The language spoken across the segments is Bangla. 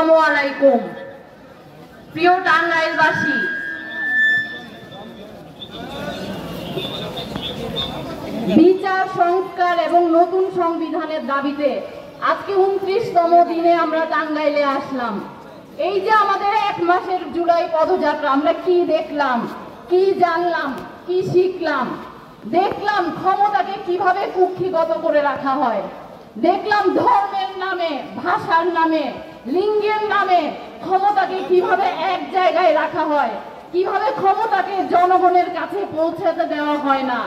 আসসালামু আলাইকুম। প্রিয় টাঙ্গাইলবাসী, বিচার সংস্কার এবং নতুন সংবিধানের দাবিতে আজকে 29তম দিনে আমরা টাঙ্গাইলে আসলাম। এই যে আমাদের 1 মাসের জুলাই পদযাত্রা, আমরা কি দেখলাম, কি জানলাম, কি শিখলাম? দেখলাম ক্ষমতাকে কিভাবে কুক্ষিগত করে রাখা হয়, দেখলাম ধর্মের নামে, ভাষার নামে, লিঙ্গের নামে ক্ষমতাকে কিভাবে এক জায়গায় রাখা হয়, কিভাবে ক্ষমতাকে জনগণের কাছে পৌঁছাতে দেওয়া হয় না।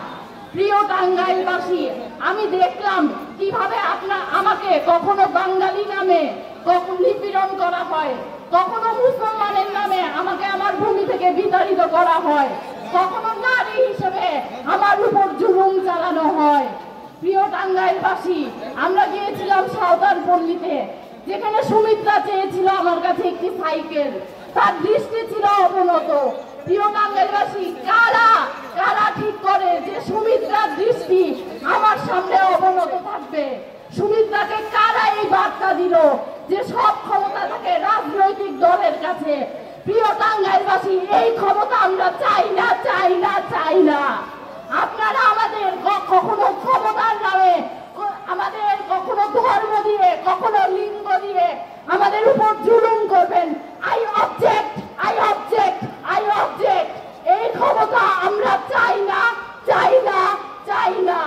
প্রিয় টাঙ্গাইলবাসী, আমি দেখলাম কিভাবে আমাকে কখনো বাঙালি নামে কখনো নিপীড়ন করা হয়, কখনো মুসলমানের নামে আমাকে আমার ভূমি থেকে বিতাড়িত করা হয়, কখনো নারী হিসেবে আমার উপর জুলুম চালানো হয়। প্রিয় টাঙ্গাইলবাসী, আমরা গিয়েছিলাম সাঁওতাল পল্লীতে, যেখানে সুমিত্রা চেয়েছিল আমার কাছে একটি সাইকেল, তার দৃষ্টি ছিল অবনত। প্রিয় টাঙ্গাইলবাসী, কারা ঠিক করে যে সুমিত্রার দৃষ্টি আমার সামনে অবনত থাকবে? সুমিত্রাকে কারা এই বার্তা দিল যে সব ক্ষমতা থাকে রাজনৈতিক দলের কাছে? প্রিয় টাঙ্গাইলবাসী, এই ক্ষমতা আমরা চাই না, চাই না, চাই না। আপনারা আমাদের কখনো ক্ষমতার নামে, আমাদের কখনো ধর্ম দিয়ে, কখনো লিঙ্গ দিয়ে আমাদের উপর জুলুম করবেন। I object, I object, I object. এই ক্ষমতা আমরা চাই না, চাই না, চাই না।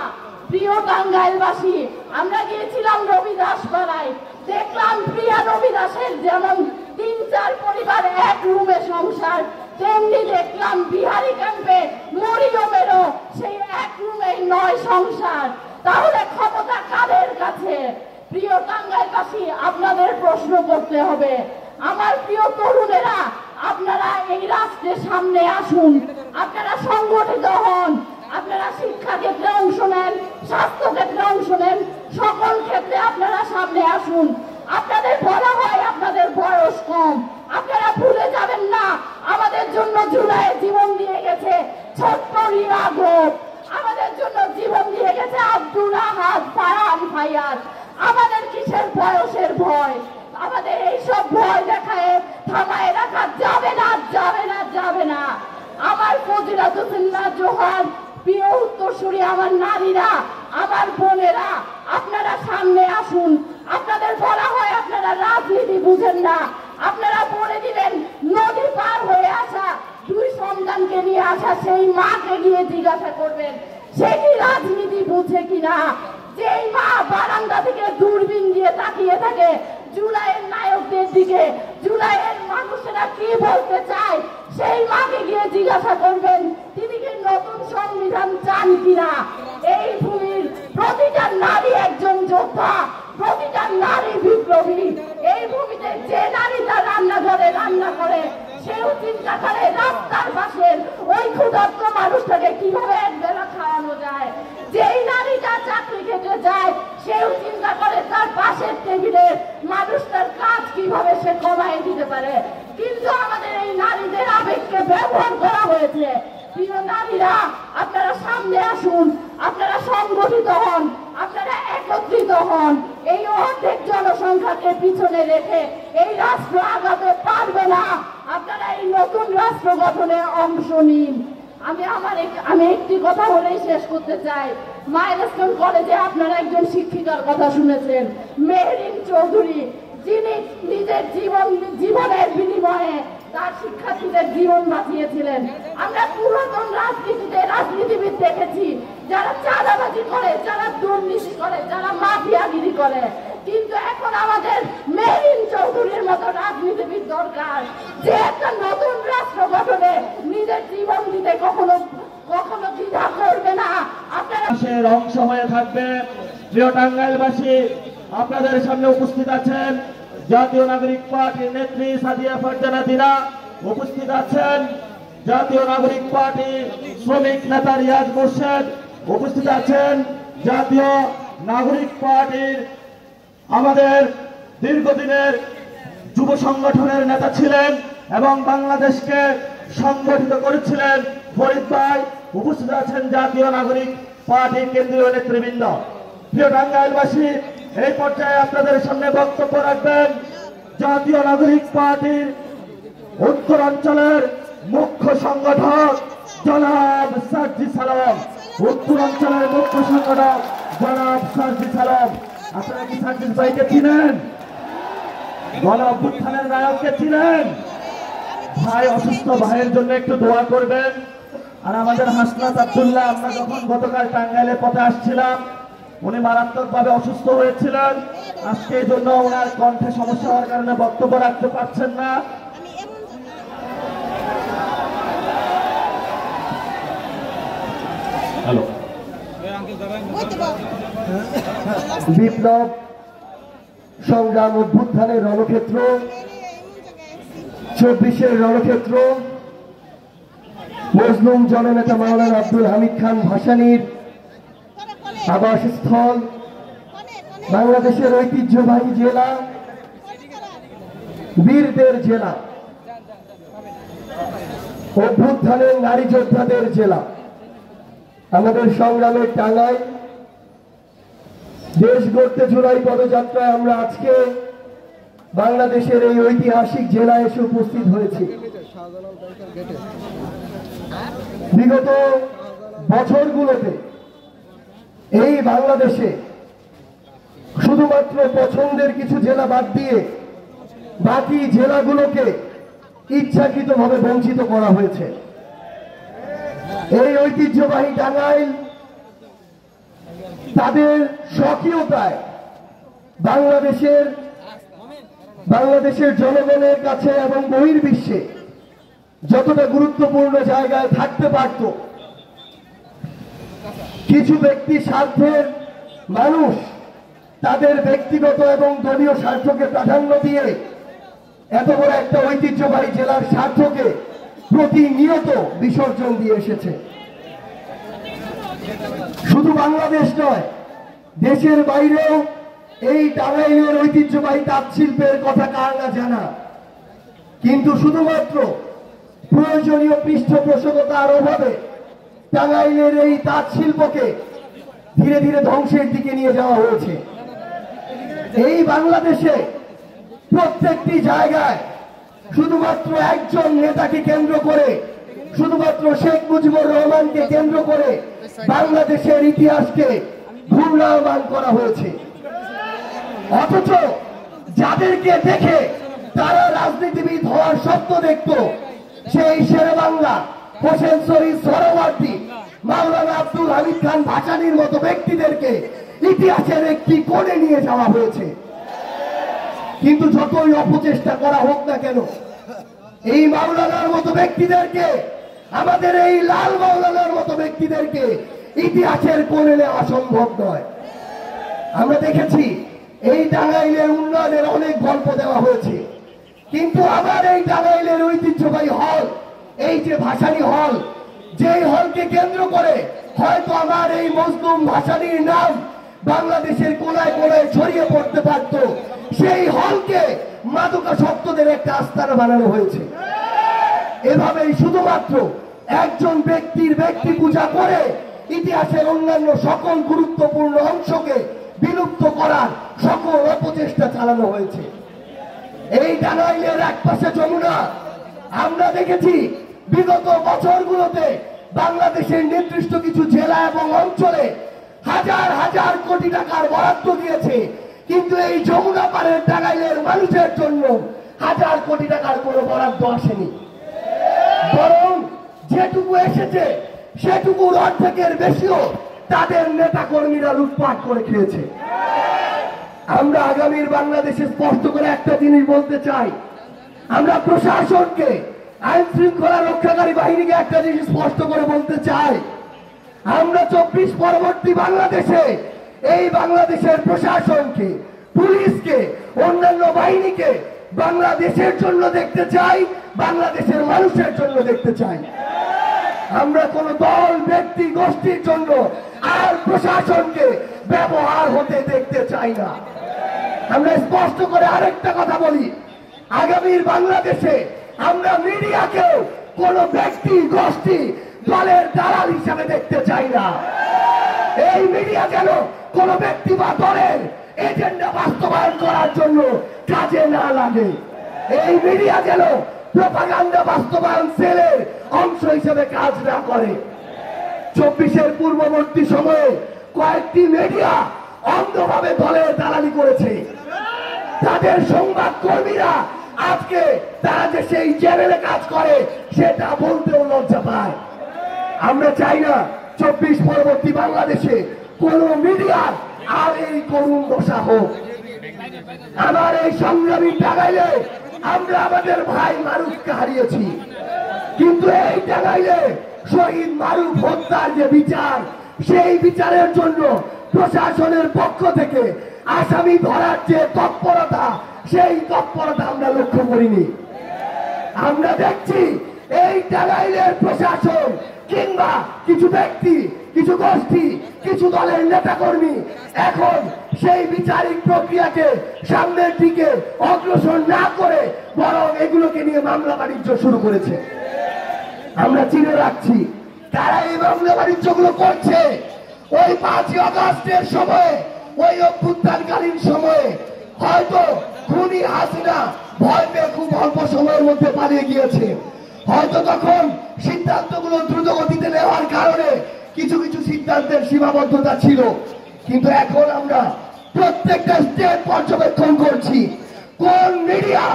প্রিয় টাঙ্গাইলবাসী, আমরা গিয়েছিলাম রবিদাস পাড়ায়, দেখলাম প্রিয়া রবিদাসের যেমন 3-4 পরিবার এক রুমে সংসার, তেমনি দেখলাম বিহারি ক্যাম্পে মরিয়মেরও সেই এক রুমে 9 সংসার। তাহলে ক্ষমতা কাদের কাছে? প্রিয় টাঙ্গাইলবাসী, আপনাদের প্রশ্ন করতে হবে। আমার প্রিয় তরুণেরা, আপনারা এই রাষ্ট্রের সামনে আসুন, আপনারা সংগঠিত হন, আপনারা শিক্ষা ক্ষেত্রে অংশ নেন, স্বাস্থ্য ক্ষেত্রে অংশ নেন, সকল ক্ষেত্রে আপনারা সামনে আসুন। আপনাদের বলা হয় আপনাদের বয়স কম, আপনারা ভুলে যাবেন না আমাদের জন্য জুলাইয়ে জীবন দিয়ে গেছে ছোট্ট রিয়া গোপ, আমাদের জন্য জীবন দিয়ে গেছে আব্দুল আহাদ, ফারহান ফায়াজ। আমাদের কিসের বয়সের ভয়? আমাদের এইসব ভয় দেখায় থামায় রাখা যাবে না, যাবে না, যাবে না। আমার ফজিলাতুল্লাহ জোহার প্রিয় উত্তরসূরি, আমার নারীরা, আমার বোনেরা, আপনারা সামনে আসুন। আপনাদের বলা হয় আপনারা রাজনীতি বুঝেন না, আপনারা বলে দিলেন নদী পার হয়ে আসা 2 সন্তানকে নিয়ে আসা সেই মাকে গিয়ে জিজ্ঞাসা করবেন সে কি রাজনীতি বুঝে কিনা। যেই মা বারান্দা থেকে দূরবীন দিয়ে তাকিয়ে থাকে জুলাইয়ের নায়কদের দিকে, জুলাইয়ের মানুষেরা কি বলতে চায়, সেই মাকে গিয়ে জিজ্ঞাসা করবেন তিনি কি নতুন সংবিধান চান কিনা। এই ভূমির প্রতিটা নারী একজন যোদ্ধা, প্রতিটা নারী বিপ্লবী। এই ভূমিতে যে নারীটা রান্নাঘরে রান্না করে, সেও চিন্তা করে রাস্তার পাশের ওই ক্ষুধার্ত মানুষটাকে কিভাবে একবেলা খাওয়ানো যায়। যেই নারীটা চাকরি ক্ষেত্রে যায়, সেও চিন্তা করে তার পাশের টেবিলের মানুষটার কাজ কিভাবে সে কমায় দিতে পারে। কিন্তু আমাদের এই নারীদের আবেগকে ব্যবহার করা হয়েছে। প্রিয় নারীরা, আপনারা সামনে আসুন, আপনারা সংগঠিত হন, আপনারা একত্রিত হন। এই অর্ধেক জনসংখ্যাকে পিছনে রেখে এই রাষ্ট্র আগাতে পারবে না। আপনারা এই নতুন রাষ্ট্র গঠনে অংশ নিন। আমি একটি কথা বলেই শেষ করতে চাই। মাইলস্টোন কলেজে আপনারা একজন শিক্ষিকার কথা শুনেছেন, মেহরিন চৌধুরী, যিনি নিজের জীবনের বিনিময়ে তার শিক্ষার্থীদের জীবন বাঁচিয়েছিলেন। আমরা পুরাতন রাজনীতিবিদ দেখেছি যারা চাঁদাবাজি করে, যারা দুর্নীতি করে, যারা মাফিয়াগিরি করে, কিন্তু এখন আমাদের মেহরিন চৌধুরীর মতো রাজনীতিবিদ দরকার, যে একটা নতুন রাষ্ট্র গঠনে নিজের জীবন দিতে কখনো কখনো দ্বিধা করবে না। আপনারা অংশ হয়ে থাকবে। প্রিয় টাঙ্গাইলবাসী, আপনাদের সামনে উপস্থিত আছেন জাতীয় নাগরিক পার্টির নেত্রী সাদিয়া ফারজানা দিনা, উপস্থিত আছেন জাতীয় নাগরিক পার্টির শ্রমিক নেতা রিয়াজ মোর্শেদ, উপস্থিত আছেন জাতীয় নাগরিক পার্টির আমাদের দীর্ঘদিনের যুব সংগঠনের নেতা ছিলেন এবং বাংলাদেশকে সংগঠিত করেছিলেন ফরিদ ভাই, উপস্থিত আছেন জাতীয় নাগরিক পার্টির কেন্দ্রীয় নেতৃবৃন্দ। প্রিয় টাঙ্গাইলবাসী, এই পর্যায়ে আপনাদের সামনে বক্তব্য রাখবেন জাতীয় নাগরিক পার্টির উত্তরাঞ্চলের মুখ্য সংগঠক জনাব সার্জিস আলম, উত্তরাঞ্চলের মুখ্য সংগঠক জনাব সার্জিস আলম। আপনারা কি সার্জিস ভাইকে চিনেন? গণ অভ্যুত্থানের নায়ককে চিনেন? ভাই অসুস্থ, ভাইয়ের জন্য একটু দোয়া করবেন। আর আমাদের হাসনাত আব্দুল্লাহ, আমরা যখন গতকাল টাঙ্গাইলের পথে আসছিলাম, উনি মারাত্মকভাবে অসুস্থ হয়েছিলেন। আজকে এই জন্য ওনার কণ্ঠে সমস্যা হওয়ার কারণে বক্তব্য রাখতে পারছেন না। হ্যালো, বিপ্লব সংগ্রাম অভ্যুত্থানের রণক্ষেত্র, 24-এর রণক্ষেত্র, মজলুম জননেতা মাওলানা আব্দুল হামিদ খান ভাসানীর আবাসস্থল, বাংলাদেশের ঐতিহ্যবাহী জেলা, বীরদের জেলা, অভ্যুত্থানের নারী যোদ্ধাদের জেলা, আমাদের সংগ্রামের টাঙ্গাইল। দেশ গড়তে জুলাই পদযাত্রায় আমরা আজকে বাংলাদেশের এই ঐতিহাসিক জেলায় এসে উপস্থিত হয়েছি। বিগত বছরগুলোতে এই বাংলাদেশে শুধুমাত্র পছন্দের কিছু জেলা বাদ দিয়ে বাকি জেলাগুলোকে ইচ্ছাকৃতভাবে বঞ্চিত করা হয়েছে। এই ঐতিহ্যবাহী টাঙ্গাইল তাদের স্বকীয়তায় বাংলাদেশের জনগণের কাছে এবং বহির্বিশ্বে যতটা গুরুত্বপূর্ণ জায়গায় থাকতে পারত, কিছু ব্যক্তি স্বার্থের মানুষ তাদের ব্যক্তিগত এবং দলীয় স্বার্থকে প্রাধান্য দিয়ে এত বড় একটা ঐতিহ্যবাহী জেলার স্বার্থকে প্রতিনিয়ত বিসর্জন দিয়ে এসেছে। শুধু বাংলাদেশ নয়, দেশের বাইরেও এই টাঙ্গাইলের ঐতিহ্যবাহী তাঁত শিল্পের কথা কার না জানা, কিন্তু শুধুমাত্র প্রয়োজনীয় পৃষ্ঠপোষকতার অভাবে টাঙ্গাইলের এই তাঁত শিল্পকে ধীরে ধীরে ধ্বংসের দিকে নিয়ে যাওয়া হয়েছে। এই বাংলাদেশে প্রত্যেকটি জায়গায় শুধুমাত্র একজন নেতাকে কেন্দ্র করে, শুধুমাত্র শেখ মুজিবুর রহমানকে কেন্দ্র করে বাংলাদেশের ইতিহাসকে ঘূর্ণায়মান করা হয়েছে। অথচ যাদেরকে দেখে তারা রাজনীতিবিদ হওয়ার স্বপ্ন দেখত, সেই শেরেবাংলা, হোসেন শরীফ সোহরাওয়ার্দী, মাওলানা আব্দুল হামিদ খান ভাসানীর মতো ব্যক্তিদেরকে ইতিহাসের একটি কোণে নিয়ে যাওয়া হয়েছে। কিন্তু যতই অপচেষ্টা করা হোক না কেন, এই মাওলানার মতো ব্যক্তিদেরকে, আমাদের এই লাল মাওলানার মতো ব্যক্তিদেরকে ইতিহাসের কোণে নেওয়া সম্ভব নয়। আমরা দেখেছি এই টাঙ্গাইলের উন্নয়নের অনেক গল্প দেওয়া হয়েছে, কিন্তু আমার এই টাঙ্গাইলের ঐতিহ্যবাহী হল, এই যে ভাসানী হল, যেই হলকে কেন্দ্র করে হয়তো আমার এই মজলুম ভাসানীর নাম বাংলাদেশের কোনায় কোনায় ছড়িয়ে পড়তে পারত, সেই হলকে মাদকাসক্তদের একটা আস্তানা বানানো হয়েছে। এভাবেই শুধুমাত্র একজন ব্যক্তির ব্যক্তি পূজা করে ইতিহাসের অন্যান্য সকল গুরুত্বপূর্ণ অংশকে বিলুপ্ত করার সকল অপচেষ্টা চালানো হয়েছে। এই টাঙ্গাইলের এক পাশে যমুনা, আমরা দেখেছি বিগত বছরগুলোতে বাংলাদেশের নির্দিষ্ট কিছু জেলা এবং অঞ্চলে হাজার হাজার কোটি টাকার বরাদ্দ দিয়েছে, কিন্তু এই যমুনা পাড়ের টাঙ্গাইলের মানুষের জন্য হাজার কোটি টাকার কোনো বরাদ্দ আসেনি। বরং যেটুকু এসেছে সেটুকুর অর্ধেকের বেশিও তাদের নেতা কর্মীরা লুটপাট করে খেয়েছে। আমরা আগামীর বাংলাদেশে স্পষ্ট করে একটা জিনিস বলতে চাই, আমরা প্রশাসনকে, আইন শৃঙ্খলা রক্ষাকারী বাহিনীকে একটা জিনিস স্পষ্ট করে বলতে চাই, আমরা 24 পরবর্তী বাংলাদেশে এই বাংলাদেশের প্রশাসনকে, পুলিশকে, অন্যান্য বাহিনীকে বাংলাদেশের জন্য দেখতে চাই, বাংলাদেশের মানুষের জন্য দেখতে চাই। আমরা কোন দল, ব্যক্তি, গোষ্ঠীর জন্য আর প্রশাসনকে ব্যবহার হতে দেখতে চাই না। আমরা স্পষ্ট করে আরেকটা কথা বলি, আগামীর বাংলাদেশে আমরা মিডিয়াকেও কোন ব্যক্তি, গোষ্ঠী, দলের দালাল হিসাবে দেখতে চাই না। এই মিডিয়া যেন কোন ব্যক্তি বা দলের এজেন্ডা বাস্তবায়ন করার জন্য কাজে না লাগে। এই মিডিয়া যেন প্রোপাগান্ডা বাস্তবায়ন সেলের অংশ হিসেবে কাজ না করে। 24-এর পূর্ববর্তী সময়ে কয়েকটি মিডিয়া অন্ধভাবে দলের দালালি করেছে। তাদের সংবাদ কর্মীরা আজকে তারা যে সেই চ্যানেলে কাজ করে সেটা বলতেও লজ্জা পায়। আমরা চাই না 24 পরবর্তী বাংলাদেশে কোন মিডিয়ার আর এই করুণ দশা হোক। আমার এই সংগ্রামী টাঙ্গাইলে আমরা আমাদের ভাই মারুফকে হারিয়েছি, কিন্তু এই টাঙ্গাইলে শহীদ মারুফ হত্যার যে বিচার, সেই বিচারের জন্য প্রশাসনের পক্ষ থেকে আসামি ধরার যে তৎপরতা, সেই তৎপরতা আমরা লক্ষ্য করিনি। আমরা দেখছি এই টাঙ্গাইলের প্রশাসন কিংবা কিছু ব্যক্তি, কিছু গোষ্ঠী, কিছু দলের নেতাকর্মী এখন সেই বিচারিক প্রক্রিয়াকে সামনের দিকে অগ্রসর না করে বরং এগুলোকে নিয়ে মামলা বাণিজ্য শুরু করেছে। আমরা চিনে রাখছি তারা এই মামলা বাণিজ্যগুলো করছে ওই 5ই আগস্টের সময়ে, ওই অভ্যুত্থানকালীন সময়ে হয়তো খুনি হাসিনা ভয় পেয়ে খুব অল্প সময়ের মধ্যে পালিয়ে গিয়েছে। হয়তো তখন সিদ্ধান্তগুলো দ্রুত গতিতে নেওয়ার কারণে কিছু কিছু সিদ্ধান্তের সীমাবদ্ধতা ছিল, কিন্তু এখন আমরা প্রত্যেকটা স্টেপ পর্যবেক্ষণ করছি কোন মিডিয়া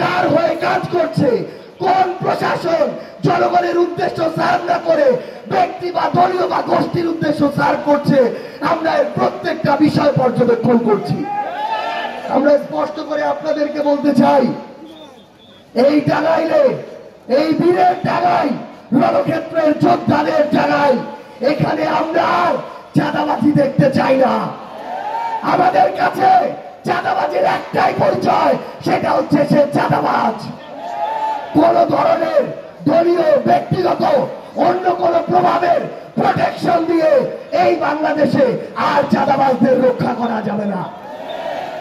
কার হয়ে কাজ করছে, কোন প্রশাসন জনগণের উদ্দেশ্য সার্ভ না করে ব্যক্তি বা দলীয় বা গোষ্ঠীর উদ্দেশ্য সার্ভ করছে। আমরা এর প্রত্যেকটা বিষয় পর্যবেক্ষণ করছি। আমরা স্পষ্ট করে আপনাদেরকে বলতে চাই, এই টাঙ্গাইলে, এই বীরের টাঙ্গাই, রণক্ষেত্রের যোদ্ধাদের টাঙ্গাই, এখানে আমরা আর চাঁদাবাজি দেখতে চাই না। আমাদের কাছে চাঁদাবাজির একটাই পরিচয়, সেটা হচ্ছে সে চাঁদাবাজ। কোন ধরনের দলীয়, ব্যক্তিগত, অন্য কোন প্রভাবের প্রোটেকশন দিয়ে এই বাংলাদেশে আর চাঁদাবাজদের রক্ষা করা যাবে না।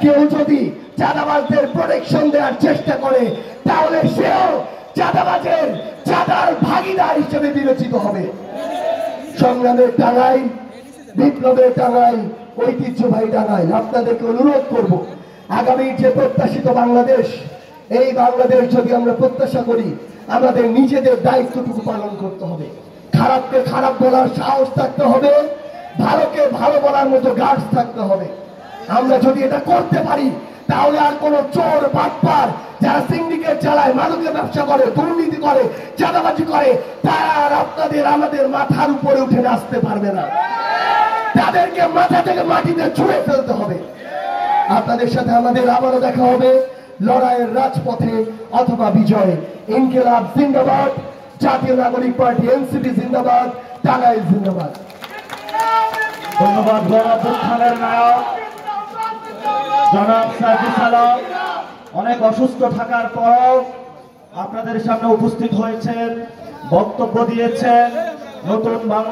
কেউ যদি চাঁদাবাজদের প্রোটেকশন দেওয়ার চেষ্টা করে তাহলে সেও চাঁদাবাজের, চাঁদার ভাগিদার হিসেবে বিবেচিত হবে। সংগ্রামের টাঙ্গাইল, বিপ্লবের টাঙ্গাইল, ঐতিহ্যবাহী টাঙ্গাইল, আপনাদেরকে অনুরোধ করব, আগামীর যে প্রত্যাশিত বাংলাদেশ, এই বাংলাদেশ যদি আমরা প্রত্যাশা করি আমাদের নিজেদের দায়িত্বটুকু পালন করতে হবে। খারাপকে খারাপ বলার সাহস থাকতে হবে, ভালোকে ভালো বলার মতো গার্ডস থাকতে হবে। আমরা যদি এটা করতে পারি তাহলে আর কোন চোর, বাটপার, যারা সিন্ডিকেট চালায়, মাদকের ব্যবসা করে, দুর্নীতি করে, চাঁদাবাজি করে, তারা আর আপনাদের আমাদের মাথার উপরে উঠে আসতে পারবে না। তাদেরকে মাথা থেকে মাটিতে ছুঁড়ে ফেলতে হবে। আপনাদের সাথে আমাদের আবারও দেখা হবে লড়াইয়ের রাজপথে অথবা বিজয়ে। ইনকিলাব জিন্দাবাদ, জাতীয় নাগরিক পার্টি এনসিপি জিন্দাবাদ, টাঙ্গাইল জিন্দাবাদ। ধন্যবাদ গণঅভ্যুত্থানের নায়ক জনাব সাইফুল আলম। অনেক অসুস্থ থাকার পর আপনাদের সামনে উপস্থিত হয়েছেন, বক্তব্য দিয়েছেন। নতুন বাংলা